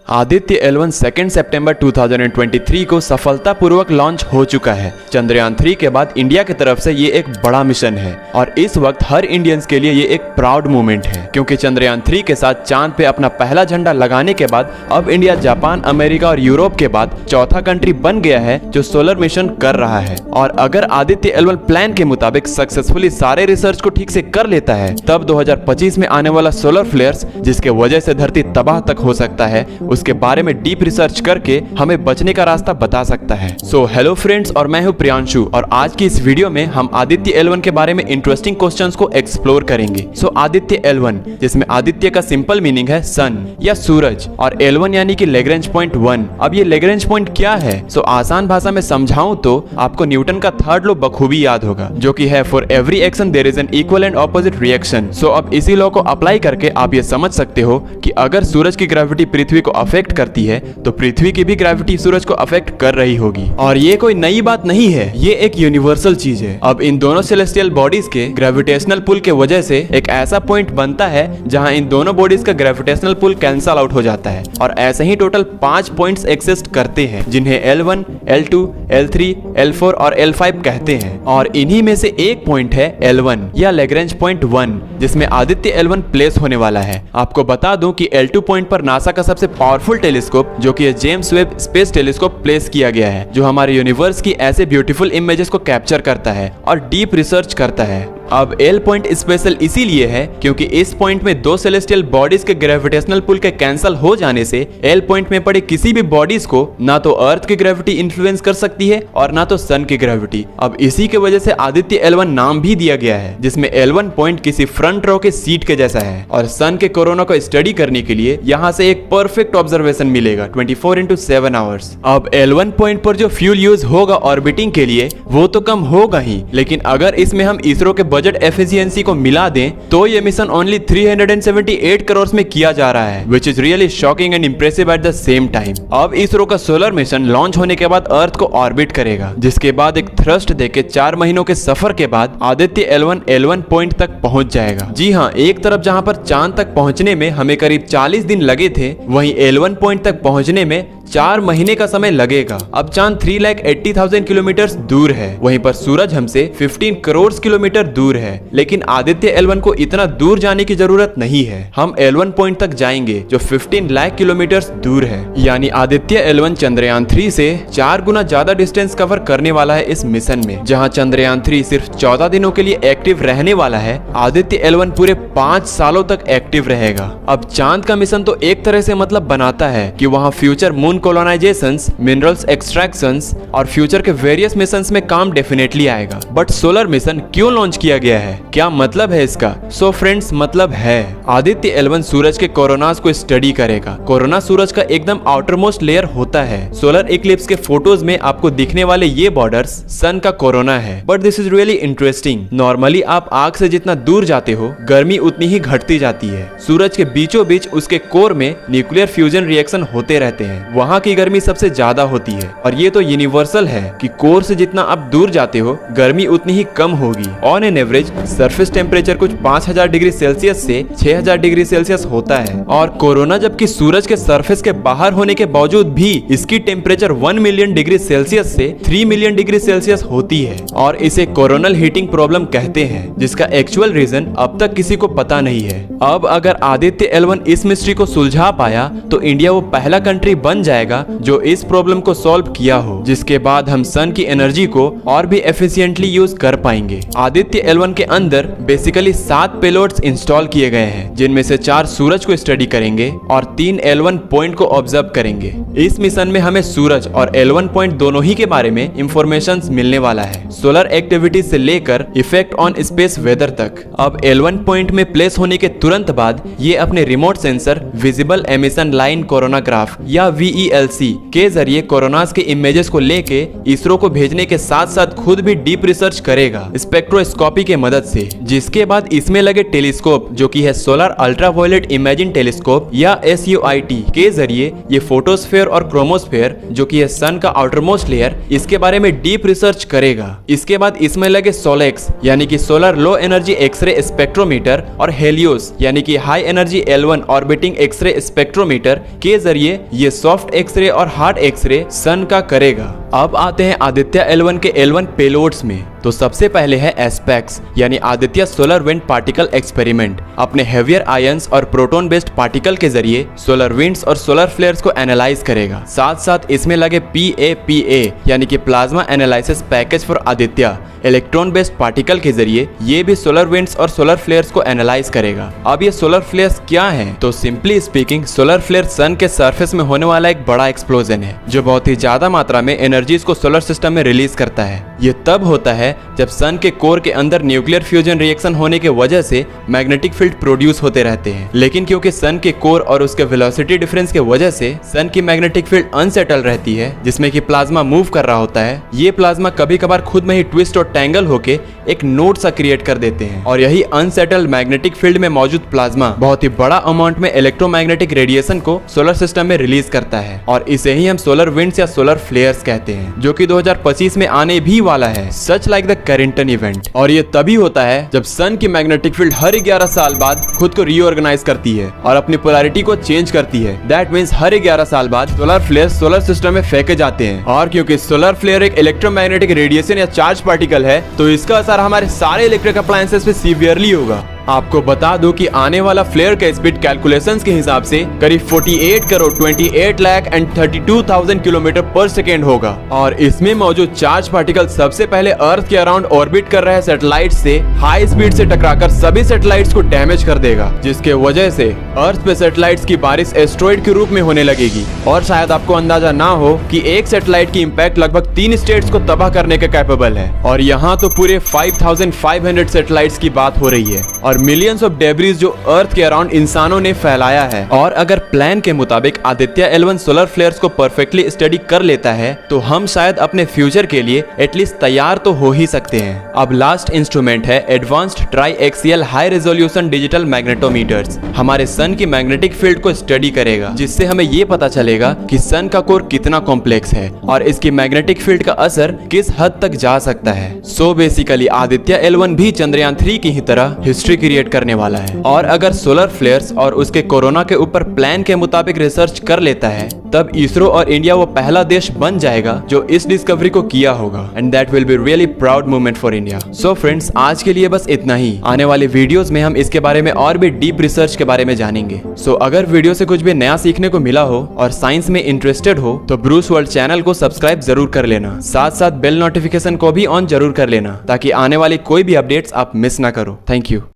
Aditya L1 2 सितंबर 2023 को सफलतापूर्वक launch हो चुका है। चंद्रयान 3 के बाद इंडिया की तरफ से ये एक बड़ा मिशन है और इस वक्त हर इंडियंस के लिए ये एक प्राउड मोमेंट है, क्योंकि चंद्रयान 3 के साथ चांद पे अपना पहला झंडा लगाने के बाद अब इंडिया जापान, अमेरिका और यूरोप के बाद चौथा कंट्री बन गया है जो सोलर मिशन कर रहा है। और अगर आदित्य L1 प्लान के मुताबिक सक्सेसफुली सारे रिसर्च को ठीक से कर लेता है, तब 2025 में आने वाला सोलर फ्लेयर्स, जिसके वजह से धरती तबाह तक हो सकता है, उसके बारे में डीप रिसर्च करके हमें बचने का रास्ता बता सकता है। सो हेलो फ्रेंड्स, और मैं हूं प्रियांशु और आज की इस वीडियो में हम आदित्य L1 के बारे में इंटरेस्टिंग क्वेश्चंस को एक्सप्लोर करेंगे। सो आदित्य L1, जिसमें आदित्य का सिंपल मीनिंग है सन या सूरज और L1 यानी कि लैग्रेंज पॉइंट 1। अब ये लैग्रेंज पॉइंट क्या है? सो आसान भाषा में समझाऊं तो आपको न्यूटन का थर्ड लॉ बखूबी याद होगा, जो कि है for every action there is an equal and opposite reaction. So अब इसी लॉ को अप्लाई करके आप ये समझ सकते हो कि अगर सूरज की ग्रेविटी पृथ्वी को अफेक्ट करती है तो पृथ्वी की भी ग्रेविटी सूरज को अफेक्ट कर रही होगी। और ये कोई नई बात नहीं है, ये एक यूनिवर्सल चीज है। अब इन दोनों सेलेस्टियल बॉडीज के ग्रेविटेशनल पुल के वजह से एक ऐसा पॉइंट बनता है जहां इन दोनों बॉडीज का ग्रेविटेशनल पुल कैंसल आउट हो जाता है और ऐसे ही टोटल 5 पॉइंट्स एग्जिस्ट करते हैं, जिन्हें L1, L2, L3, L4 और L5 कहते हैं। और इन्हीं में से एक पॉइंट है L1 या लैग्रेंज पॉइंट 1, जिसमें आदित्य L1 प्लेस होने वाला है। आपको बता दूं कि L2 पॉइंट पर नासा का सबसे पावरफुल टेलीस्कोप, जो कि James Webb space telescope, place किया गया है, जो हमारे यूनिवर्स की ऐसे ब्यूटीफुल इमेजेस को कैप्चर करता है और डीप रिसर्च करता है। अब L पॉइंट स्पेशल इसीलिए है क्योंकि इस पॉइंट में दो सेलेस्टियल बॉडीज के ग्रेविटेशनल पुल के कैंसल हो जाने से L पॉइंट में पड़े किसी भी बॉडीज को ना तो अर्थ की ग्रेविटी इन्फ्लुएंस कर सकती है और ना तो सन की ग्रेविटी। अब इसी के वजह से आदित्य L1 नाम भी दिया गया है, जिसमें L1 पॉइंट किसी फ्रंट रो के सीट के जैसा है और सन के कोरोना को स्टडी करने के लिए यहाँ से एक परफेक्ट ऑब्जर्वेशन मिलेगा 24/7 आवर्स। अब L1 पॉइंट पर जो फ्यूल यूज होगा ऑर्बिटिंग के लिए वो तो कम होगा ही, लेकिन अगर इसमें हम इसरो के बजट एफिशिएंसी को मिला दें तो ये मिशन ओनली 378 करोड़ में किया जा रहा है, which is really shocking and impressive at the same time. अब इसरो का सोलर मिशन लॉन्च होने के बाद अर्थ को ऑर्बिट करेगा, जिसके बाद एक थ्रस्ट देके 4 महीनों के सफर के बाद आदित्य L1 पॉइंट तक पहुंच जाएगा। जी हाँ, एक तरफ जहां पर चांद तक पहुंचने में हमें करीब 40 दिन लगे थे, वहीं L1 पॉइंट तक पहुंचने में 4 महीने का समय लगेगा। अब चांद 3,80,000 किलोमीटर दूर है, वहीं पर सूरज हमसे 15 करोड़ किलोमीटर दूर है। लेकिन आदित्य L1 को इतना दूर जाने की जरूरत नहीं है, हम L1 पॉइंट तक जाएंगे जो 15 लाख किलोमीटर दूर है। यानी आदित्य L1 चंद्रयान 3 से 4 गुना ज्यादा डिस्टेंस कवर करने वाला है इस मिशन में। जहां चंद्रयान 3 सिर्फ 14 दिनों के लिए एक्टिव रहने वाला है, आदित्य L1 पूरे 5 सालों तक एक्टिव रहेगा। अब चांद का मिशन तो एक तरह से मतलब बनाता है कि वहां फ्यूचर मून कोलोनाइजेशंस, मिनरल्स एक्सट्रैक्शंस और फ्यूचर के वेरियस मिशंस में काम डेफिनेटली आएगा। बट सोलर मिशन क्यों लॉन्च किया गया है, क्या मतलब है इसका? सो फ्रेंड्स, मतलब है आदित्य L1 सूरज के कोरोनास को स्टडी करेगा। कोरोना सूरज का एकदम आउटर मोस्ट लेयर होता है। सोलर इक्लिप्स के फोटोज में आपको दिखने वाले ये बॉर्डर्स सन का कोरोना है। But this is really interesting. Normally आप आग से जितना दूर जाते हो, गर्मी उतनी ही घटती जाती है। सूरज के बीचों बीच उसके कोर में न्यूक्लियर फ्यूजन रिएक्शन होते रहते हैं, वहाँ की गर्मी सबसे ज्यादा होती है। और ये तो यूनिवर्सल है कि कोर से जितना आप दूर जाते हो, गर्मी उतनी ही कम होगी। On an average surface temperature कुछ 5000 डिग्री सेल्सियस से 6000 डिग्री सेल्सियस होता है। और कोरोना जबकि सूरज के सरफेस के बाहर होने के बावजूद भी इसकी टेम्परेचर 1 मिलियन डिग्री सेल्सियस से 3 मिलियन डिग्री सेल्सियस होती है और इसे कोरोनल हीटिंग प्रॉब्लम कहते हैं, जिसका एक्चुअल रीजन अब तक किसी को पता नहीं है। अब अगर आदित्य L1 इस मिस्ट्री को सुलझा पाया तो इंडिया वो पहला कंट्री बन जाएगा जो इस प्रॉब्लम को सॉल्व किया हो, जिसके बाद हम सन की एनर्जी को और भी एफिशिएंटली यूज कर पाएंगे। आदित्य L1 के अंदर बेसिकली 7 पेलोड्स इंस्टॉल किए गए हैं, जिनमें से 4 सूरज को स्टडी करेंगे और 3 L1 पॉइंट को ऑब्जर्व करेंगे। इस मिशन में हमें सूरज और L1 पॉइंट दोनों ही के बारे में इंफॉर्मेशन मिलने वाला है, सोलर एक्टिविटी से लेकर इफेक्ट ऑन स्पेस वेदर तक। अब L1 पॉइंट में प्लेस होने के तुरंत बाद ये अपने remote sensor visible emission line coronagraph या PLC के जरिए कोरोनास के इमेजेस को लेके इसरो को भेजने के साथ साथ खुद भी डीप रिसर्च करेगा स्पेक्ट्रोस्कोपी के मदद से, जिसके बाद इसमें लगे टेलीस्कोप जो कि है सोलर अल्ट्रावायलेट इमेजिंग टेलीस्कोप या SUIT के जरिए ये फोटोस्फेयर और क्रोमोस्फेयर जो कि है सन का आउटरमोस्ट लेयर, इसके बारे में डीप रिसर्च करेगा। इसके बाद इसमें लगे सोलेक्स यानी कि solar low energy X-ray spectrometer और हेलियोस यानी कि high energy L1 orbiting X-ray spectrometer के जरिए ये सॉफ्ट एक्सरे और हार्ड एक्सरे सन का करेगा। अब आते हैं आदित्य L1 के L1 पेलोड्स में। तो सबसे पहले है एस्पेक्स यानी Aditya solar wind particle experiment. अपने हेवियर आयंस और प्रोटॉन बेस्ड पार्टिकल के जरिए सोलर विंड्स और सोलर फ्लेयर्स को एनालाइज करेगा। साथ साथ इसमें लगे PAPA यानी कि plasma analysis package for Aditya electron based particle के जरिए ये भी सोलर विंड्स और सोलर फ्लेयर्स को एनालाइज करेगा। अब ये सोलर फ्लेयर्स क्या हैं? तो सिंपली स्पीकिंग सोलर फ्लेयर सन के सरफेस में होने वाला एक बड़ा एक्सप्लोजन है जो बहुत ही ज्यादा मात्रा में एनर्जीज को सोलर सिस्टम में रिलीज करता है। ये तब होता है जब सन के कोर के अंदर न्यूक्लियर फ्यूजन रिएक्शन होने की वजह से मैग्नेटिक फील्ड प्रोड्यूस होते रहते हैं, लेकिन क्योंकि सन के कोर और उसके वेलोसिटी डिफरेंस की वजह से सन की मैग्नेटिक फील्ड अनसेटल रहती है जिसमें कि प्लाज्मा मूव कर रहा होता है। ये प्लाज्मा कभी कभार खुद में ही ट्विस्ट और टैंगल होके एक नोड सा क्रिएट कर देते हैं और यही अनसेटल्ड मैग्नेटिक फील्ड में मौजूद प्लाज्मा बहुत ही बड़ा अमाउंट में इलेक्ट्रोमैग्नेटिक रेडिएशन को सोलर सिस्टम में रिलीज करता है और इसे ही हम सोलर विंड्स या सोलर फ्लेयर्स कहते हैं, जो कि 2025 में आने भी वाला है, such like the Carrington event. और ये तभी होता है जब सन की मैग्नेटिक फील्ड हर 11 साल बाद खुद को रीऑर्गेनाइज करती है और अपनी पोलैरिटी को चेंज करती है। दैट मींस हर 11 साल बाद सोलर फ्लेयर्स सोलर सिस्टम में फेंके जाते हैं और क्योंकि सोलर फ्लेयर एक इलेक्ट्रोमैग्नेटिक रेडिएशन या चार्ज पार्टिकल है तो इसका असर हमारे सारे इलेक्ट्रिक अप्लायंसेस पे सीवियरली होगा। आपको बता दूं कि आने वाला फ्लेयर का स्पीड कैलकुलेशंस के हिसाब से करीब 48 करोड़ 28 लाख एंड 32,000 किलोमीटर पर सेकेंड होगा और इसमें मौजूद चार्ज पार्टिकल सबसे पहले अर्थ के अराउंड ऑर्बिट कर रहे सैटेलाइट से हाई स्पीड से टकराकर सभी सैटेलाइट्स को डैमेज कर देगा, जिसके वजह से अर्थ पे सैटेलाइट्स की बारिश एस्ट्रॉइड के रूप में होने लगेगी। और शायद आपको अंदाजा ना हो कि एक सैटेलाइट की इम्पैक्ट लगभग 3 स्टेट्स को तबाह करने के कैपेबल है और यहाँ तो पूरे 5,500 सैटेलाइट्स की बात हो रही है और मिलियंस ऑफ डेब्रिस जो अर्थ के अराउंड इंसानों ने फैलाया है। और अगर प्लान के मुताबिक आदित्य L1 सोलर फ्लेयर्स को परफेक्टली स्टडी कर लेता है तो हम शायद अपने फ्यूचर के लिए एटलीस्ट तैयार तो हो ही सकते हैं। अब लास्ट इंस्ट्रूमेंट है advanced tri axial high resolution digital magnetometers. हमारे सन की मैग्नेटिक फील्ड को स्टडी करेगा जिससे हमें ये पता चलेगा कि सन का कोर कितना कॉम्प्लेक्स है और इसकी मैग्नेटिक फील्ड का असर किस हद तक जा सकता है। सो बेसिकली आदित्य L1 भी चंद्रयान 3 की ही तरह हिस्ट्री क्रिएट करने वाला है और अगर सोलर फ्लेयर्स और उसके कोरोना के ऊपर प्लान के मुताबिक रिसर्च कर लेता है तब इसरो और इंडिया वो पहला देश बन जाएगा जो इस डिस्कवरी को किया होगा and that will be really proud moment for India. So friends, आज के लिए बस इतना ही। आने वाले वीडियोस में हम इसके बारे में और भी डीप रिसर्च के बारे में जानेंगे। सो अगर वीडियो से कुछ भी नया सीखने को मिला हो और साइंस में इंटरेस्टेड हो तो ब्रूस वर्ल्ड चैनल को सब्सक्राइब जरूर कर लेना, साथ साथ बेल नोटिफिकेशन को भी ऑन जरूर कर लेना ताकि आने वाली कोई भी अपडेट्स आप मिस ना करो। Thank you.